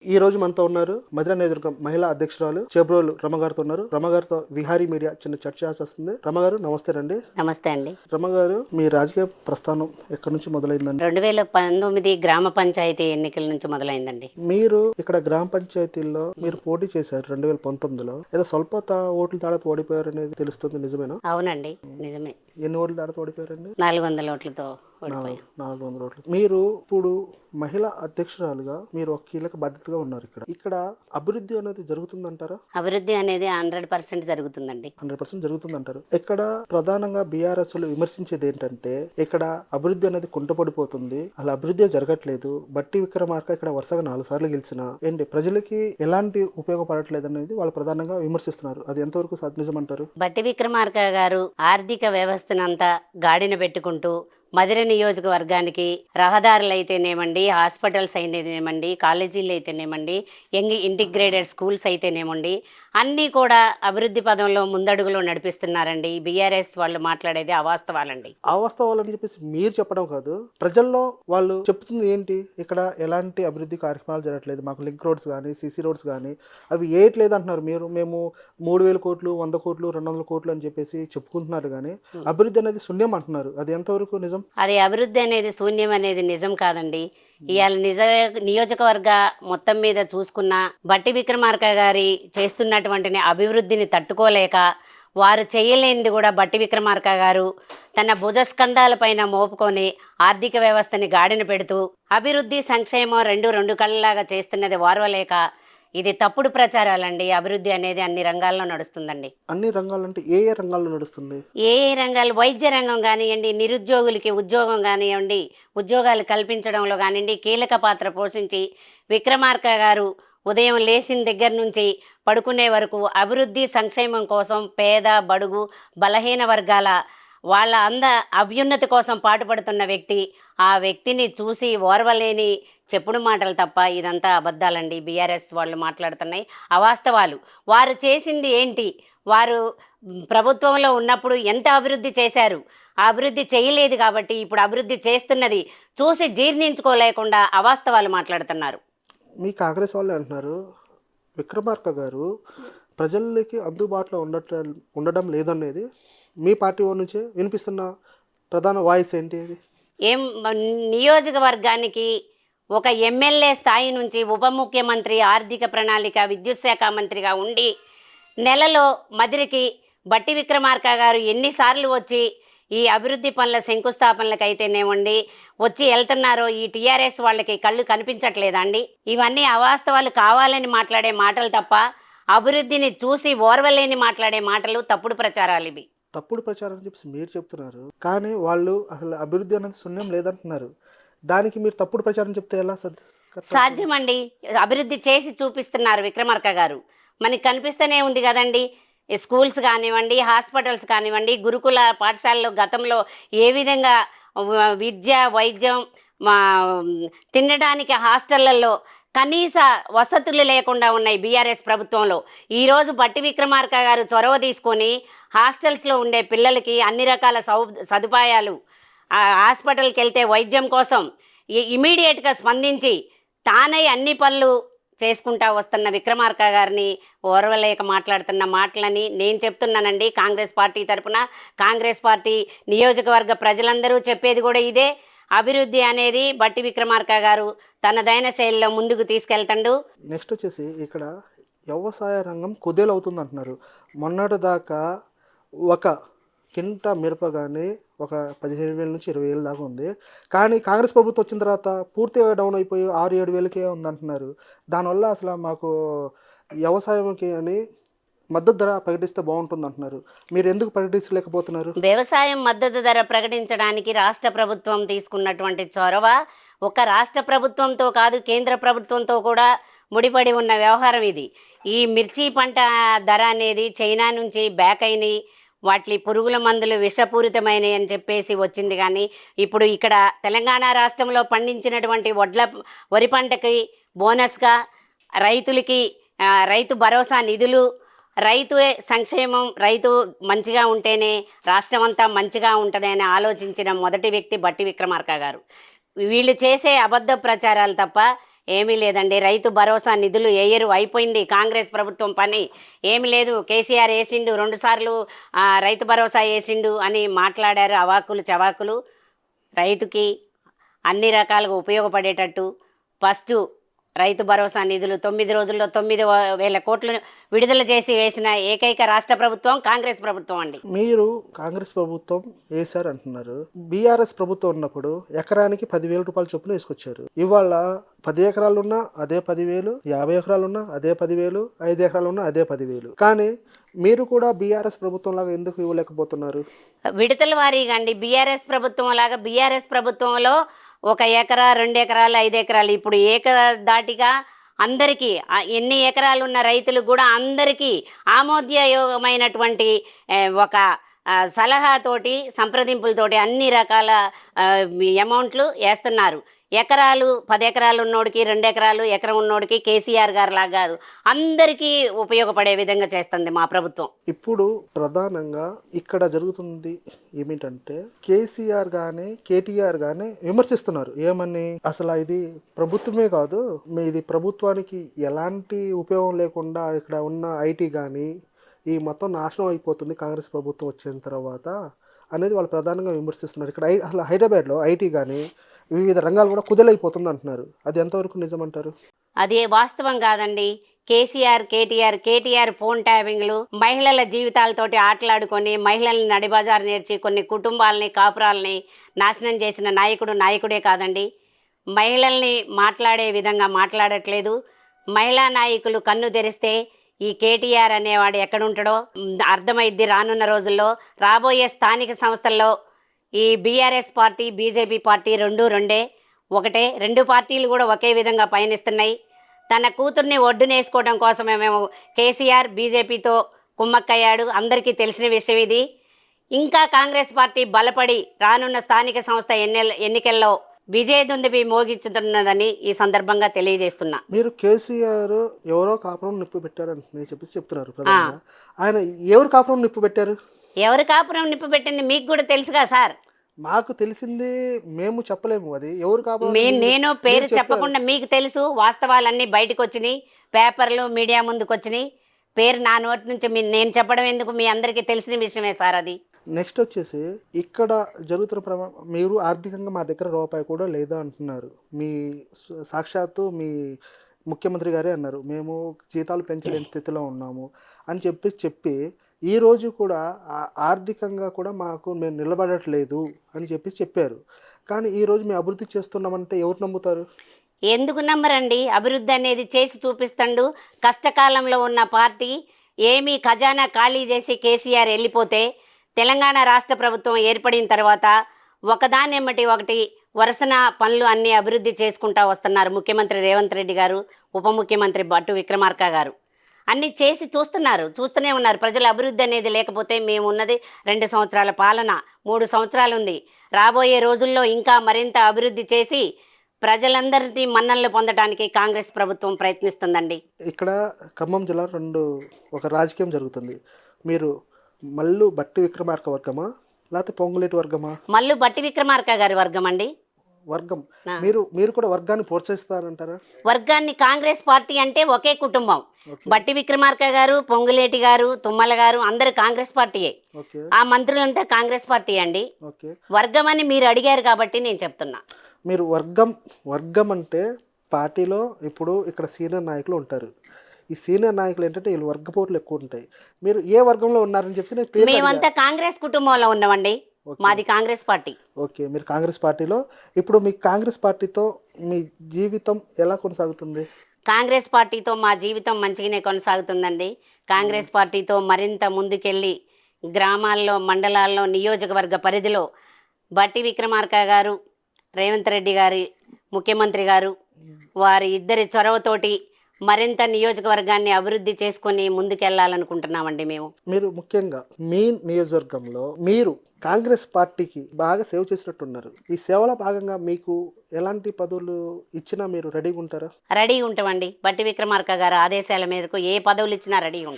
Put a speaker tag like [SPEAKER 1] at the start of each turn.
[SPEAKER 1] ఈ రోజు మనతో ఉన్నారు మధుర నియోజకవర్గం మహిళా అధ్యక్షురాలు చేబ్రోలు రమగారితో ఉన్నారు. రమగారితో విహారీ మీడియా చిన్న చర్చ చేస్తుంది. రమగారు నమస్తే అండి.
[SPEAKER 2] నమస్తే అండి.
[SPEAKER 1] రమగారు, మీ రాజకీయ ప్రస్థానం ఎక్కడి నుంచి మొదలైందండి?
[SPEAKER 2] 2019 గ్రామ పంచాయతీ ఎన్నికల నుంచి మొదలైందండి.
[SPEAKER 1] మీరు ఇక్కడ గ్రామ పంచాయతీల్లో మీరు పోటీ చేశారు 2019లో. ఏదో స్వల్పత ఓట్ల తేడాతో ఓడిపోయారు అనేది తెలుస్తుంది, నిజమేనా?
[SPEAKER 2] అవునండి, నిజమే.
[SPEAKER 1] ఎన్ని ఓట్ల తేడాతో ఓడిపోయారండి?
[SPEAKER 2] 400 ఓట్లతో ఓడిపోయాం.
[SPEAKER 1] 400 ఓట్లు. మీరు ఇప్పుడు మహిళా అధ్యక్షురాలుగా మీరు ఒక కీలక బాధ్యతగా ఉన్నారు. ఇక్కడ అభివృద్ధి అనేది జరుగుతుందంటారా?
[SPEAKER 2] అభివృద్ధి అనేది 100% జరుగుతుందండి.
[SPEAKER 1] 100% జరుగుతుందంటారు. ఇక్కడ ప్రధానంగా బీఆర్ఎస్ విమర్శించేది ఏంటంటే, ఇక్కడ అభివృద్ధి అనేది కుంటపడిపోతుంది, అలా అభివృద్ధి జరగట్లేదు. బట్టి విక్రమార్క ఇక్కడ వరుసగా 4 సార్లు గెలిచిన ఏంటి ప్రజలకి ఎలాంటి ఉపయోగపడట్లేదు అనేది వాళ్ళు ప్రధానంగా విమర్శిస్తున్నారు. అది ఎంతవరకు నిజమంటారు?
[SPEAKER 2] బట్టి విక్రమార్క గారు ఆర్థిక వ్యవస్థనంతా గాడిన పెట్టుకుంటూ మధుర నియోజకవర్గానికి రహదారులు అయితేనేమండి, హాస్పిటల్స్ అయితేనేమండి, కాలేజీలు అయితేనేమండి, యంగ్ ఇంటిగ్రేటెడ్ స్కూల్స్ అయితేనేమండి, అన్నీ కూడా అభివృద్ధి పదంలో ముందడుగులో నడిపిస్తున్నారండి. బీఆర్ఎస్ వాళ్ళు మాట్లాడేది అవాస్తవాలండి.
[SPEAKER 1] అవాస్తవాలని చెప్పేసి మీరు చెప్పడం కాదు, ప్రజల్లో వాళ్ళు చెప్తుంది ఏంటి, ఇక్కడ ఎలాంటి అభివృద్ధి కార్యక్రమాలు జరగట్లేదు, మాకు లింక్ రోడ్స్ కానీ సీసీ రోడ్స్ కానీ అవి వేయట్లేదు అంటున్నారు. మేము 3,000 కోట్లు 100 కోట్లు 200 కోట్లు అని చెప్పేసి చెప్పుకుంటున్నారు, కానీ అభివృద్ధి అనేది శూన్యం అంటున్నారు. అది ఎంతవరకు నిజం?
[SPEAKER 2] అది అభివృద్ధి అనేది శూన్యం అనేది నిజం కాదండి. ఇవాళ నియోజకవర్గ మొత్తం మీద చూసుకున్న బట్టి విక్రమార్క గారి చేస్తున్నటువంటి అభివృద్ధిని తట్టుకోలేక వారు చేయలేనిది కూడా బట్టి విక్రమార్క గారు తన భుజస్కంధాలపైన మోపుకొని ఆర్థిక వ్యవస్థని గాడిన పెడుతూ అభివృద్ధి సంక్షేమం రెండు కళ్ళలాగా చేస్తున్నది వారవలేక ఇది తప్పుడు ప్రచారాలండి. అభివృద్ధి అనేది అన్ని రంగాల్లో నడుస్తుందండి.
[SPEAKER 1] అన్ని రంగాలంటే ఏ ఏ రంగాల్లో నడుస్తుంది?
[SPEAKER 2] ఏ రంగాలు, వైద్య రంగం కానివ్వండి, నిరుద్యోగులకి ఉద్యోగం కానివ్వండి, ఉద్యోగాలు కల్పించడంలో కానివ్వండి కీలక పాత్ర పోషించి విక్రమార్క గారు ఉదయం లేచిన దగ్గర నుంచి పడుకునే వరకు అభివృద్ధి సంక్షేమం కోసం పేద బడుగు బలహీన వర్గాల వాళ్ళ అభ్యున్నతి కోసం పాటుపడుతున్న వ్యక్తి. ఆ వ్యక్తిని చూసి ఓర్వలేని చెప్పుడు మాటలు తప్ప ఇదంతా అబద్ధాలండి. బీఆర్ఎస్ వాళ్ళు మాట్లాడుతున్నాయి అవాస్తవాలు. వారు చేసింది ఏంటి, వారు ప్రభుత్వంలో ఉన్నప్పుడు ఎంత అభివృద్ధి చేశారు, ఆ అభివృద్ధి చేయలేదు కాబట్టి ఇప్పుడు అభివృద్ధి చేస్తున్నది చూసి జీర్ణించుకోలేకుండా అవాస్తవాలు మాట్లాడుతున్నారు.
[SPEAKER 1] మీ కాంగ్రెస్ వాళ్ళు అంటున్నారు విక్రమార్క గారు ప్రజలకి అందుబాటులో ఉండడం లేదనేది మీ పార్టీ నుంచే వినిపిస్తున్న ప్రధాన వాయిస్ ఏంటి? అది
[SPEAKER 2] నియోజకవర్గానికి ఒక ఎమ్మెల్యే స్థాయి నుంచి ఉప ముఖ్యమంత్రి, ఆర్థిక ప్రణాళిక, విద్యుత్ శాఖ మంత్రిగా ఉండి నెలలో మదిరికి బట్టి విక్రమార్క గారు ఎన్నిసార్లు వచ్చి ఈ అభివృద్ధి పనుల శంకుస్థాపనలకు అయితేనేమండి వచ్చి వెళ్తున్నారో ఈ టీఆర్ఎస్ వాళ్ళకి కళ్ళు కనిపించట్లేదా అండి? ఇవన్నీ అవాస్తవాలు, కావాలని మాట్లాడే మాటలు తప్ప అభివృద్ధిని చూసి ఓర్వలేని మాట్లాడే మాటలు, తప్పుడు ప్రచారాలు ఇవి.
[SPEAKER 1] తప్పుడు ప్రచారం అని చెప్పేసి మీరు చెప్తున్నారు, కానీ వాళ్ళు అసలు అభివృద్ధి అనేది శూన్యం లేదంటున్నారు. దానికి మీరు తప్పుడు ప్రచారం చెప్తే ఎలా
[SPEAKER 2] సాధ్యమండి? అభివృద్ధి చేసి చూపిస్తున్నారు విక్రమార్క గారు. మనకి కనిపిస్తూనే ఉంది కదండి. స్కూల్స్ కానివ్వండి, హాస్పిటల్స్ కానివ్వండి, గురుకుల పాఠశాలలో గతంలో ఏ విధంగా విద్య, వైద్యం, తినడానికి హాస్టళ్లలో కనీస వసతులు లేకుండా ఉన్నాయి బీఆర్ఎస్ ప్రభుత్వంలో. ఈరోజు బట్టి విక్రమార్క గారు చొరవ తీసుకొని హాస్టల్స్లో ఉండే పిల్లలకి అన్ని రకాల సదుపాయాలు, హాస్పిటల్కి వెళ్తే వైద్యం కోసం ఇమీడియట్గా స్పందించి తానై అన్ని పనులు చేసుకుంటా వస్తున్న విక్రమార్క గారిని ఓర్వలేక మాట్లాడుతున్న మాటలని నేను చెప్తున్నానండి. కాంగ్రెస్ పార్టీ తరఫున కాంగ్రెస్ పార్టీ నియోజకవర్గ ప్రజలందరూ చెప్పేది కూడా ఇదే. అభివృద్ధి అనేది బట్టి విక్రమార్క గారు తనదైన శైలిలో ముందుకు తీసుకెళ్తాడు.
[SPEAKER 1] నెక్స్ట్ వచ్చేసి ఇక్కడ వ్యవసాయ రంగం కుదేలవుతుంది అంటున్నారు. మొన్నటి దాకా ఒక కింట మిరప కానీ ఒక 15,000 నుంచి 20,000 దాకా ఉంది, కానీ కాంగ్రెస్ ప్రభుత్వం వచ్చిన తర్వాత పూర్తిగా డౌన్ అయిపోయి 6-7 వేలకే ఉందంటున్నారు. దానివల్ల అసలు మాకు వ్యవసాయంకి అని మద్దతు ధర ప్రకటిస్తే బాగుంటుంది అంటున్నారు. మీరు ఎందుకు ప్రకటించలేకపోతున్నారు?
[SPEAKER 2] వ్యవసాయం మద్దతు ధర ప్రకటించడానికి రాష్ట్ర ప్రభుత్వం తీసుకున్నటువంటి చొరవ ఒక రాష్ట్ర ప్రభుత్వంతో కాదు, కేంద్ర ప్రభుత్వంతో కూడా ముడిపడి ఉన్న వ్యవహారం ఇది. ఈ మిర్చి పంట ధర అనేది చైనా నుంచి బ్యాక్ అయినాయి, వాటి పురుగుల మందులు విషపూరితమైనవి అని చెప్పేసి వచ్చింది. కానీ ఇప్పుడు ఇక్కడ తెలంగాణ రాష్ట్రంలో పండించినటువంటి వరి పంటకి బోనస్గా రైతులకి రైతు భరోసా నిధులు, రైతు సంక్షేమం, రైతు మంచిగా ఉంటేనే రాష్ట్రం అంతా మంచిగా ఉంటుందని ఆలోచించిన మొదటి వ్యక్తి బట్టి విక్రమార్క గారు. వీళ్ళు చేసే అబద్ధ ప్రచారాలు తప్ప ఏమీ లేదండి. రైతు భరోసా నిధులు ఎయ్యరు, అయిపోయింది కాంగ్రెస్ ప్రభుత్వం పని. ఏమి లేదు, కేసీఆర్ వేసిండు 2 సార్లు రైతు భరోసా వేసిండు అని మాట్లాడారు. అవాకులు చవాకులు. రైతుకి అన్ని రకాలుగా ఉపయోగపడేటట్టు ఫస్ట్ రైతు భరోసా నిధులు 9 రోజుల్లో 9,000 కోట్లు విడుదల చేసి వేసిన ఏకైక రాష్ట్ర ప్రభుత్వం కాంగ్రెస్ ప్రభుత్వం అండి.
[SPEAKER 1] మీరు కాంగ్రెస్ ప్రభుత్వం వేశారు అంటున్నారు. బీఆర్ఎస్ ప్రభుత్వం ఉన్నప్పుడు ఎకరానికి 10,000 రూపాయల చొప్పున వేసుకొచ్చారు. ఇవాళ 10 ఎకరాలున్నా అదే 10,000, 50 ఎకరాలున్నా అదే 10,000, 5 ఎకరాలున్నా అదే 10,000. కానీ మీరు కూడా బీఆర్ఎస్ ప్రభుత్వం లాగా ఎందుకు ఇవ్వలేకపోతున్నారు?
[SPEAKER 2] విడతల వారీగా అండి. బీఆర్ఎస్ ప్రభుత్వం లాగా బీఆర్ఎస్ ప్రభుత్వంలో 1 ఎకరా, 2 ఎకరాలు, 5 ఎకరాలు, ఇప్పుడు ఏకదాటిగా అందరికీ ఎన్ని ఎకరాలు ఉన్న రైతులు కూడా అందరికీ ఆమోదయోగమైనటువంటి ఒక సలహాతోటి సంప్రదింపులతోటి అన్ని రకాల అమౌంట్లు వేస్తున్నారు. ఎకరాలు 10 ఎకరాలు ఉన్నోడికి, 2 ఎకరాలు, ఎకరం ఉన్నోడికి కేసీఆర్ గారు లాగా కాదు, అందరికీ ఉపయోగపడే విధంగా చేస్తుంది మా ప్రభుత్వం.
[SPEAKER 1] ఇప్పుడు ప్రధానంగా ఇక్కడ జరుగుతుంది ఏమిటంటే కేసీఆర్ కానీ కేటీఆర్ కానీ విమర్శిస్తున్నారు. ఏమని? అసలు ఇది ప్రభుత్వమే కాదు, ఇది ప్రభుత్వానికి ఎలాంటి ఉపయోగం లేకుండా ఇక్కడ ఉన్న ఐటీ కానీ ఈ మొత్తం నాశనం అయిపోతుంది కాంగ్రెస్ ప్రభుత్వం వచ్చిన తర్వాత అనేది వాళ్ళు ప్రధానంగా విమర్శిస్తున్నారు. ఇక్కడ అసలు హైదరాబాద్లో ఐటీ కానీ వివిధ రంగాలు కూడా కుదేలైపోతుంది అంటున్నారు. అది ఎంతవరకు నిజమంటారు?
[SPEAKER 2] అది వాస్తవం కాదండి. కేటీఆర్ ఫోన్ ట్యాపింగ్లు, మహిళల జీవితాలతోటి ఆటలాడుకొని మహిళల్ని నడిబజారు నేర్చి కొన్ని కుటుంబాలని, కాపురాలని నాశనం చేసిన నాయకుడే కాదండి. మహిళల్ని మాట్లాడే విధంగా మాట్లాడట్లేదు. మహిళా నాయకులు కన్ను తెరిస్తే ఈ కేటీఆర్ అనేవాడు ఎక్కడుంటాడో అర్థమైద్ది. రానున్న రోజుల్లో రాబోయే స్థానిక సంస్థల్లో ఈ బీఆర్ఎస్ పార్టీ, బీజేపీ పార్టీ ఒకటే. 2 పార్టీలు కూడా ఒకే విధంగా పయనిస్తున్నాయి. తన కూతుర్ని ఒడ్డునేసుకోవడం కోసమే మేము కేసీఆర్ బీజేపీతో కుమ్మక్కయ్యాడు, అందరికీ తెలిసిన విషయం ఇది. ఇంకా కాంగ్రెస్ పార్టీ బలపడి రానున్న స్థానిక సంస్థ ఎన్నికల్లో విజయదుందుబి మోగించుతున్నదని ఈ సందర్భంగా తెలియజేస్తున్నా.
[SPEAKER 1] మీరు కేసీఆర్ ఎవరో కాపురం నిప్పు పెట్టారని చెప్తున్నారు. ఆయన ఎవరు కాపురం నిప్పు పెట్టారు?
[SPEAKER 2] ఎవరు కాపురం నిప్పు పెట్టింది మీకు కూడా తెలుసుగా సార్.
[SPEAKER 1] మాకు తెలిసింది మేము చెప్పలేము. అది ఎవరు కాపురం?
[SPEAKER 2] నేను పేరు చెప్పకుండా మీకు తెలుసు. వాస్తవాలన్నీ బయటకు వచ్చినాయి, పేపర్లు, మీడియా ముందుకు వచ్చినాయి. పేరు నా నోటి నుంచి నేను చెప్పడం ఎందుకు, మీ అందరికీ తెలిసిన విషయమే సార్ అది.
[SPEAKER 1] నెక్స్ట్ వచ్చేసి ఇక్కడ జరుగుతున్న మీరు ఆర్థికంగా మా దగ్గర రూపాయి కూడా లేదా అంటున్నారు. మీ సాక్షాత్తు మీ ముఖ్యమంత్రి గారే అన్నారు, మేము జీతాలు పెంచలేని స్థితిలో ఉన్నాము అని చెప్పి ఈ రోజు కూడా ఆర్థికంగా కూడా మేము నిలబడట్లేదు అని చెప్పారు. కానీ ఈరోజు మేము అభివృద్ధి చేస్తున్నామంటే ఎవరు నమ్ముతారు?
[SPEAKER 2] ఎందుకు నమ్మరండి? అభివృద్ధి అనేది చేసి చూపిస్తాడు. కష్టకాలంలో ఉన్న పార్టీ ఏమీ ఖజానా ఖాళీ చేసి కేసీఆర్ వెళ్ళిపోతే తెలంగాణ రాష్ట్ర ప్రభుత్వం ఏర్పడిన తర్వాత ఒకదానెమ్మటి ఒకటి వరుసన పనులు అన్నీ అభివృద్ధి చేసుకుంటూ వస్తున్నారు. ముఖ్యమంత్రి రేవంత్ రెడ్డి గారు, ఉప ముఖ్యమంత్రి భట్టి విక్రమార్క గారు అన్నీ చేసి చూస్తూనే ఉన్నారు. ప్రజల అభివృద్ధి అనేది లేకపోతే మేము ఉన్నది 2 సంవత్సరాల పాలన, 3 సంవత్సరాలు ఉంది. రాబోయే రోజుల్లో ఇంకా మరింత అభివృద్ధి చేసి ప్రజలందరినీ మన్ననలు పొందడానికి కాంగ్రెస్ ప్రభుత్వం ప్రయత్నిస్తుందండి.
[SPEAKER 1] ఇక్కడ ఖమ్మం జిల్లా ఒక రాజకీయం జరుగుతుంది. మీరు మల్లు భట్టి విక్రమార్క వర్గమా లేకపోతే పొంగులేటి వర్గమా?
[SPEAKER 2] మల్లు భట్టి విక్రమార్క గారి వర్గం అండి.
[SPEAKER 1] వర్గం. మీరు కూడా వర్గాన్ని ప్రోత్సహిస్తారంటారా?
[SPEAKER 2] వర్గాన్ని, కాంగ్రెస్ పార్టీ అంటే ఒకే కుటుంబం. భట్టి విక్రమార్క గారు, పొంగులేటి గారు, తుమ్మల గారు అందరు కాంగ్రెస్ పార్టీయే. ఆ మంత్రులంతా కాంగ్రెస్ పార్టీ అండి. వర్గం అని మీరు అడిగారు కాబట్టి నేను చెప్తున్నా.
[SPEAKER 1] మీరు వర్గం అంటే పార్టీలో ఇప్పుడు ఇక్కడ సీనియర్ నాయకులు ఉంటారు. ఈ సీనియర్ నాయకులు ఏంటంటే వీళ్ళు వర్గపోర్లు ఎక్కువ ఉంటాయి. మీరు ఏ వర్గంలో ఉన్నారని చెప్తే
[SPEAKER 2] మేమంతా కాంగ్రెస్ కుటుంబంలో ఉన్నామండి. మాది కాంగ్రెస్ పార్టీ.
[SPEAKER 1] ఓకే, మీరు కాంగ్రెస్ పార్టీలో. ఇప్పుడు మీ కాంగ్రెస్ పార్టీతో మీ జీవితం ఎలా కొనసాగుతుంది?
[SPEAKER 2] కాంగ్రెస్ పార్టీతో మా జీవితం మంచిగానే కొనసాగుతుందండి. కాంగ్రెస్ పార్టీతో మరింత ముందుకెళ్ళి గ్రామాల్లో, మండలాల్లో, నియోజకవర్గ పరిధిలో భట్టి విక్రమార్క గారు, రేవంత్ రెడ్డి గారి ముఖ్యమంత్రి గారు వారి ఇద్దరి చొరవతోటి మరింత నియోజకవర్గాన్ని అభివృద్ధి చేసుకొని ముందుకెళ్లాలనుకుంటున్నామండి. మీరు
[SPEAKER 1] ముఖ్యంగా మీ నియోజకవర్గంలో మీరు కాంగ్రెస్ పార్టీకి బాగా సేవ చేసినట్టున్నారు. ఈ సేవలో భాగంగా మీకు ఎలాంటి పదవులు ఇచ్చినా మీరు రెడీగా ఉంటారా?
[SPEAKER 2] రెడీగా ఉంటామండి. భట్టి విక్రమార్క గారు ఆదేశాల మేరకు ఏ పదవులు ఇచ్చినా రెడీగా ఉంటాం.